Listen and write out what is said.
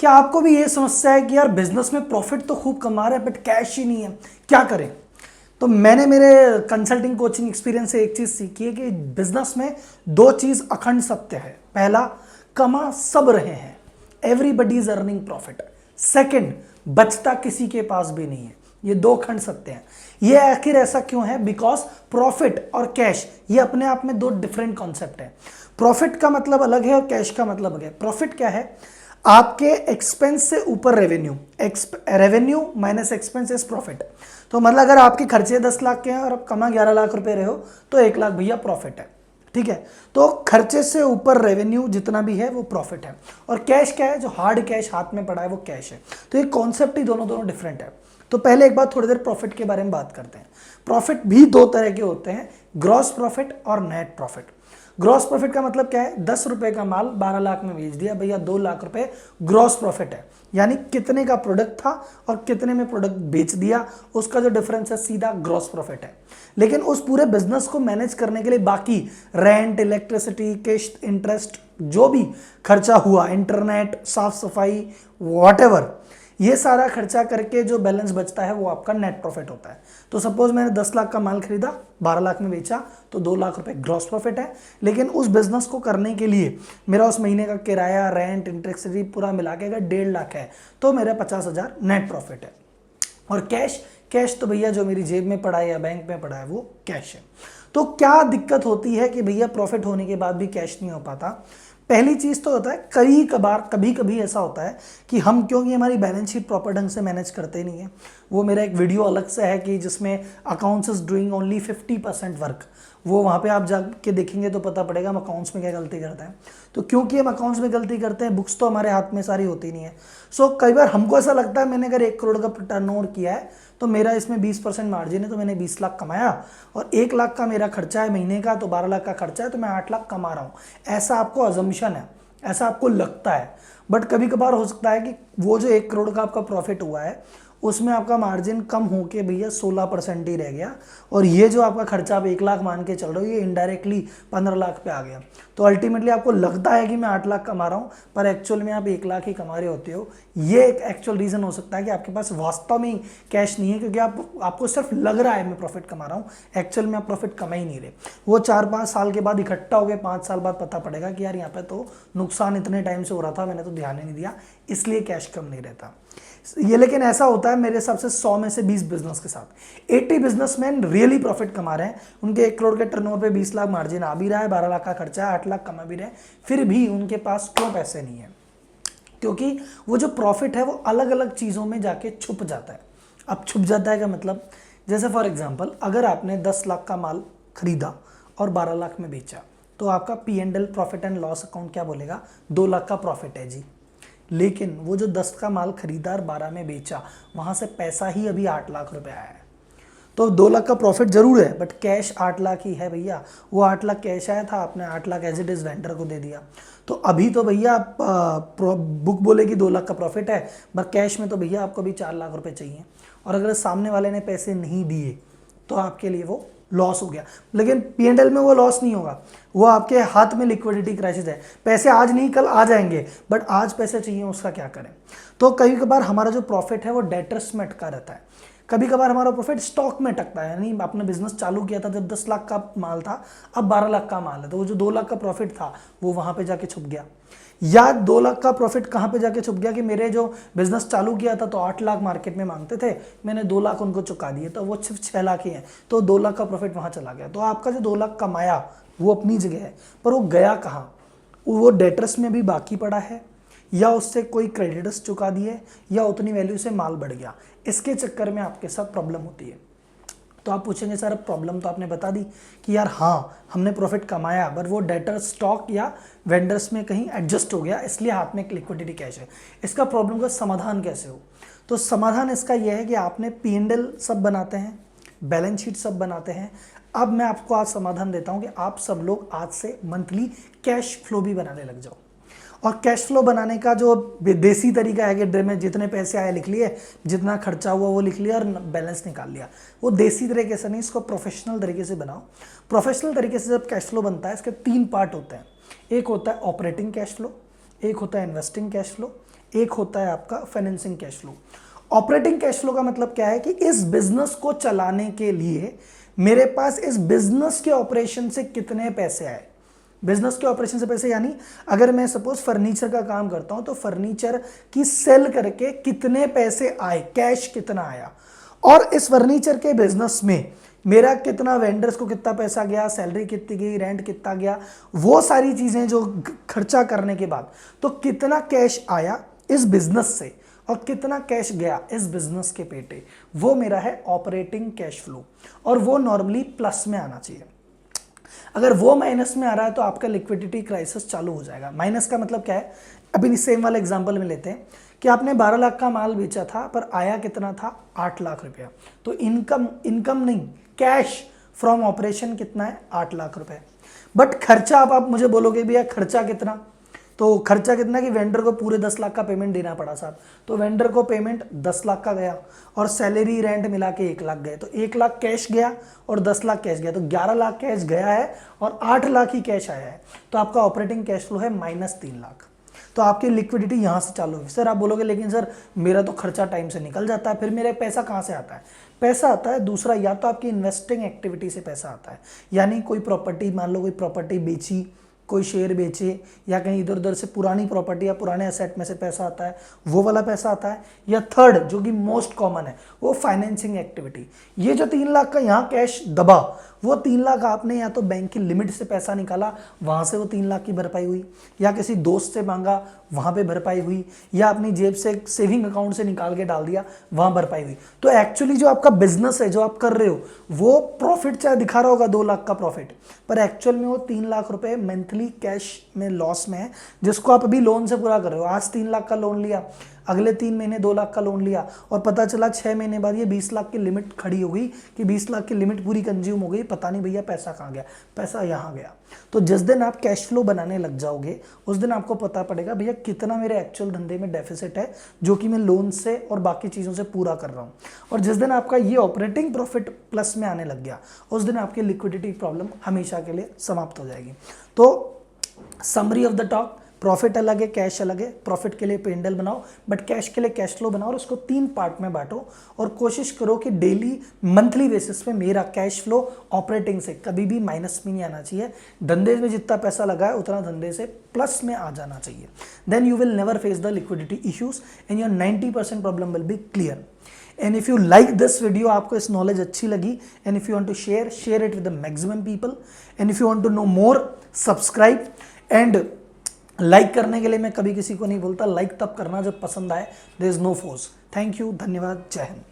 क्या आपको भी ये समस्या है कि यार बिजनेस में प्रॉफिट तो खूब कमा रहे हैं बट कैश ही नहीं है, क्या करें? तो मैंने मेरे कंसल्टिंग कोचिंग एक्सपीरियंस से एक चीज सीखी है कि बिजनेस में दो चीज अखंड सत्य है। पहला, कमा सब रहे हैं, everybody is earning profit. Second, बचता किसी के पास भी नहीं है। ये दो खंड सत्य हैं। ये आखिर ऐसा क्यों है? बिकॉज प्रॉफिट और कैश ये अपने आप में दो डिफरेंट कॉन्सेप्ट है। प्रॉफिट का मतलब अलग है और कैश का मतलब अलग है। प्रॉफिट क्या है? आपके एक्सपेंस से ऊपर revenue, revenue minus expense is profit. तो मतलब अगर आपके खर्चे 10 लाख के हैं और आप कमा 11 लाख रुपए रहे हो तो 1 लाख भैया प्रॉफिट है। ठीक है, तो खर्चे से ऊपर रेवेन्यू जितना भी है वो प्रॉफिट है। और कैश क्या है? जो हार्ड कैश हाथ में पड़ा है वो कैश है। तो ये कॉन्सेप्ट ही दोनों डिफरेंट है। तो पहले एक बार थोड़ी देर प्रॉफिट के बारे में बात करते हैं। प्रॉफिट भी दो तरह के होते हैं, ग्रॉस प्रॉफिट और नेट प्रॉफिट। ग्रॉस प्रॉफिट का मतलब क्या है? 10 रुपए का माल 12 लाख में बेच दिया भैया, 2 लाख रुपए ग्रॉस प्रॉफिट है। यानी कितने का प्रोडक्ट था और कितने में प्रोडक्ट बेच दिया, उसका जो डिफरेंस है सीधा ग्रॉस प्रॉफिट है। लेकिन उस पूरे बिजनेस को मैनेज करने के लिए बाकी रेंट, इलेक्ट्रिसिटी, किस्त, इंटरेस्ट, जो भी खर्चा हुआ, इंटरनेट, साफ सफाई, वॉटएवर, ये सारा खर्चा करके जो बैलेंस बचता है वो आपका नेट प्रॉफिट होता है। तो सपोज मैंने 10 लाख का माल खरीदा, 12 लाख में बेचा, तो 2 लाख रुपए ग्रॉस प्रॉफिट है। लेकिन उस बिजनेस को करने के लिए मेरा उस महीने का किराया, रेंट, इंटरेस्ट पूरा मिला के अगर 1.5 लाख है तो मेरा 50,000 नेट प्रॉफिट है। और कैश तो भैया जो मेरी जेब में पड़ा है या बैंक में पड़ा है वो कैश है। तो क्या दिक्कत होती है कि भैया प्रॉफिट होने के बाद भी कैश नहीं हो पाता? पहली चीज तो होता है कभी कभी ऐसा होता है कि हम, क्योंकि हमारी बैलेंस शीट प्रॉपर ढंग से मैनेज करते नहीं है। वो मेरा एक वीडियो अलग से है कि जिसमें accounts is doing only 50% work, वो वहाँ पे आप जाके देखेंगे तो पता पड़ेगा हम अकाउंट्स में क्या गलती करते हैं। तो क्योंकि हम अकाउंट्स में गलती करते हैं, बुक्स तो हमारे हाथ में सारी होती नहीं है। सो कई बार हमको ऐसा लगता है मैंने अगर 1 करोड़ का टर्नओवर किया है तो मेरा इसमें 20% मार्जिन है, तो मैंने 20 लाख कमाया, और 1 लाख का मेरा खर्चा है महीने का, तो 12 लाख का खर्चा है, तो मैं 8 लाख कमा रहा हूँ। ऐसा आपको अजम्पशन है, ऐसा आपको लगता है। बट कभी कभार हो सकता है कि वो जो 1 करोड़ का आपका प्रॉफिट हुआ है उसमें आपका मार्जिन कम होके भैया 16% ही रह गया, और ये जो आपका खर्चा आप 1 लाख मान के चल रहे हो ये इनडायरेक्टली 15 लाख पे आ गया। तो अल्टीमेटली आपको लगता है कि मैं 8 लाख कमा रहा हूँ, पर एक्चुअल में आप 1 लाख ही कमा रहे होते हो। ये एक एक्चुअल रीजन हो सकता है कि आपके पास वास्तव में कैश नहीं है, क्योंकि आपको सिर्फ लग रहा है मैं प्रॉफिट कमा रहा हूँ, एक्चुअल में आप प्रॉफिट कमा ही नहीं रहे। वो 4-5 साल के बाद इकट्ठा हो गए, 5 साल बाद पता पड़ेगा कि यार यहाँ पे तो नुकसान इतने टाइम से हो रहा था, मैंने तो ध्यान ही नहीं दिया, इसलिए कैश कम नहीं रहता ये। लेकिन ऐसा होता है मेरे हिसाब से 100 में से 20 बिजनेस के साथ। 80 बिजनेसमैन रियली प्रॉफिट कमा रहे हैं, उनके 1 करोड़ के टर्नओवर पे 20 लाख मार्जिन आ भी रहा है, 12 लाख का खर्चा है, 8 लाख कमा भी रहे हैं, फिर भी उनके पास क्यों पैसे नहीं है? क्योंकि वो जो प्रॉफिट है वो अलग अलग चीज़ों में जाके छुप जाता है। अब छुप जाता है का मतलब, जैसे फॉर एग्जाम्पल अगर आपने 10 लाख का माल खरीदा और 12 लाख में बेचा, तो आपका P&L, profit and loss account क्या बोलेगा? 2 लाख का प्रॉफिट है जी। लेकिन वो जो 10 का माल खरीदा और 12 में बेचा, वहां से पैसा ही अभी 8 लाख रुपए आया है। तो 2 लाख का प्रॉफिट जरूर है बट कैश 8 लाख ही है भैया। वो 8 लाख कैश आया था, आपने 8 lakh as it is vendor को दे दिया। तो अभी तो भैया बुक बोलेगी 2 लाख का प्रॉफिट है, बट कैश में तो भैया आपको भी 4 लाख रुपए चाहिए। और अगर सामने वाले ने पैसे नहीं दिए तो आपके लिए वो लॉस हो गया। लेकिन P&L में वो लॉस नहीं होगा, वो आपके हाथ में लिक्विडिटी क्राइसिस है, पैसे आज नहीं कल आ जाएंगे, बट आज पैसे चाहिए, उसका क्या करें? तो कभी कभार हमारा जो प्रॉफिट है वो डेटर्स में अटका रहता है, कभी कभार हमारा प्रॉफिट स्टॉक में अटकता है। यानी आपने बिजनेस चालू किया था जब 10 लाख का माल था, अब 12 लाख का माल है, तो वो जो 2 लाख का प्रॉफिट था वो वहां पे जाके छुप गया। या 2 लाख का प्रॉफिट कहां पे जाके छुप गया कि मेरे जो बिजनेस चालू किया था तो 8 लाख मार्केट में मांगते थे, मैंने 2 लाख उनको चुका दिए, तो वो सिर्फ 6 लाख ही है, तो 2 लाख का प्रॉफिट वहां चला गया। तो आपका जो 2 लाख कमाया वो अपनी जगह है, पर वो गया कहाँ? वो डेटर्स में भी बाकी पड़ा है, या उससे कोई क्रेडिटर्स चुका दिए, या उतनी वैल्यू से माल बढ़ गया। इसके चक्कर में आपके साथ प्रॉब्लम होती है। तो आप पूछेंगे सर प्रॉब्लम तो आपने बता दी कि यार हाँ हमने प्रॉफिट कमाया, बट वो डेटर स्टॉक या वेंडर्स में कहीं एडजस्ट हो गया, इसलिए हाथ में एक लिक्विडिटी कैश है। इसका प्रॉब्लम का समाधान कैसे हो? तो समाधान इसका यह है कि आपने P&L सब बनाते हैं, बैलेंस शीट सब बनाते हैं। अब मैं आपको आज समाधान देता हूं कि आप सब लोग आज से मंथली कैश फ्लो भी बनाने लग जाओ। और कैश फ्लो बनाने का जो देसी तरीका है कि ड्रे में जितने पैसे आए लिख लिए, जितना खर्चा हुआ वो लिख लिया और बैलेंस निकाल लिया, वो देसी तरीके से नहीं, इसको प्रोफेशनल तरीके से बनाओ। प्रोफेशनल तरीके से जब कैश फ्लो बनता है इसके 3 पार्ट होते हैं। एक होता है ऑपरेटिंग कैश फ्लो, एक होता है इन्वेस्टिंग कैश फ्लो, एक होता है आपका financing cash flow. Operating cash flow का मतलब क्या है कि इस बिजनेस को चलाने के लिए मेरे पास इस बिजनेस के ऑपरेशन से कितने पैसे आए। बिजनेस के ऑपरेशन से पैसे यानी अगर मैं सपोज फर्नीचर का काम करता हूं तो फर्नीचर की सेल करके कितने पैसे आए, कैश कितना आया, और इस फर्नीचर के बिजनेस में मेरा कितना, वेंडर्स को कितना पैसा गया, सैलरी कितनी गई, रेंट कितना गया, वो सारी चीजें जो खर्चा करने के बाद तो कितना कैश आया इस बिजनेस से और कितना कैश गया इस बिजनेस के पेटे, वो मेरा है ऑपरेटिंग कैश फ्लो। और वो नॉर्मली प्लस में आना चाहिए। अगर वो माइनस में आ रहा है तो आपका लिक्विडिटी क्राइसिस चालू हो जाएगा। माइनस का मतलब क्या है, अभी सेम वाला एग्जांपल में लेते हैं कि आपने 12 लाख का माल बेचा था पर आया कितना था, 8 लाख रुपया। तो इनकम नहीं, कैश फ्रॉम ऑपरेशन कितना है, 8 लाख रुपए। बट खर्चा, आप मुझे बोलोगे भैया खर्चा कितना, तो खर्चा कितना कि वेंडर को पूरे 10 लाख का पेमेंट देना पड़ा साहब, तो वेंडर को पेमेंट 10 लाख का गया और सैलरी रेंट मिला के 1 लाख गए, तो 1 लाख कैश गया और 10 लाख कैश गया, तो 11 लाख कैश गया है और 8 लाख ही कैश आया है। तो आपका ऑपरेटिंग कैश फ्लो है -3 लाख। तो आपकी लिक्विडिटी यहां से चालू होगी। सर आप बोलोगे लेकिन सर मेरा तो खर्चा टाइम से निकल जाता है, फिर मेरा पैसा कहां से आता है? पैसा आता है दूसरा, या तो आपकी इन्वेस्टिंग एक्टिविटी से पैसा आता है, यानी कोई प्रॉपर्टी, मान लो कोई प्रॉपर्टी बेची, कोई शेयर बेचे, या कहीं इधर उधर से पुरानी प्रॉपर्टी या पुराने एसेट में से पैसा आता है, वो वाला पैसा आता है। या थर्ड जो कि मोस्ट कॉमन है वो फाइनेंसिंग एक्टिविटी। ये जो 3 लाख का यहाँ कैश दबा, वो 3 लाख आपने या तो बैंक की लिमिट से पैसा निकाला, वहां से वो 3 लाख की भरपाई हुई, या किसी दोस्त से मांगा, वहां पे भरपाई हुई, या अपनी जेब से सेविंग अकाउंट से निकाल के डाल दिया, वहां भरपाई हुई। तो एक्चुअली जो आपका बिजनेस है जो आप कर रहे हो वो प्रॉफिट चाहे दिखा रहा होगा 2 लाख का प्रॉफिट, पर एक्चुअल में वो 3 लाख रुपए मंथली कैश में लॉस में है, जिसको आप अभी लोन से पूरा कर रहे हो। आज 3 लाख का लोन लिया, अगले 3 महीने 2 लाख का लोन लिया, और पता चला 6 महीने बाद ये 20 लाख की लिमिट खड़ी हो गई कि 20 लाख की लिमिट पूरी कंज्यूम हो गई, पता नहीं भैया पैसा कहाँ गया, पैसा यहाँ गया। तो जिस दिन आप कैश फ्लो बनाने लग जाओगे उस दिन आपको पता पड़ेगा भैया कितना मेरे एक्चुअल धंधे में डेफिसिट है जो कि मैं लोन से और बाकी चीज़ों से पूरा कर रहा हूँ। और जिस दिन आपका ये ऑपरेटिंग प्रॉफिट प्लस में आने लग गया उस दिन आपकी लिक्विडिटी प्रॉब्लम हमेशा के लिए समाप्त हो जाएगी। तो summary of the talk, profit अलग है, कैश अलग है। प्रॉफिट के लिए पेंडल बनाओ, बट कैश के लिए कैश फ्लो बनाओ और उसको 3 पार्ट में बांटो और कोशिश करो कि डेली मंथली बेसिस पे मेरा कैश फ्लो ऑपरेटिंग से कभी भी माइनस में नहीं आना चाहिए। धंधे में जितना पैसा लगा है उतना धंधे से प्लस में आ जाना चाहिए। Then you will never face the liquidity issues and your 90% problem will be clear. And if you like this video, आपको इस नॉलेज अच्छी लगी, and if you want to share it with the maximum people, and if you want to know more, subscribe and like करने के लिए मैं कभी किसी को नहीं बोलता, लाइक तब करना जब पसंद आए। There is no force. Thank you, धन्यवाद, जय हिंद।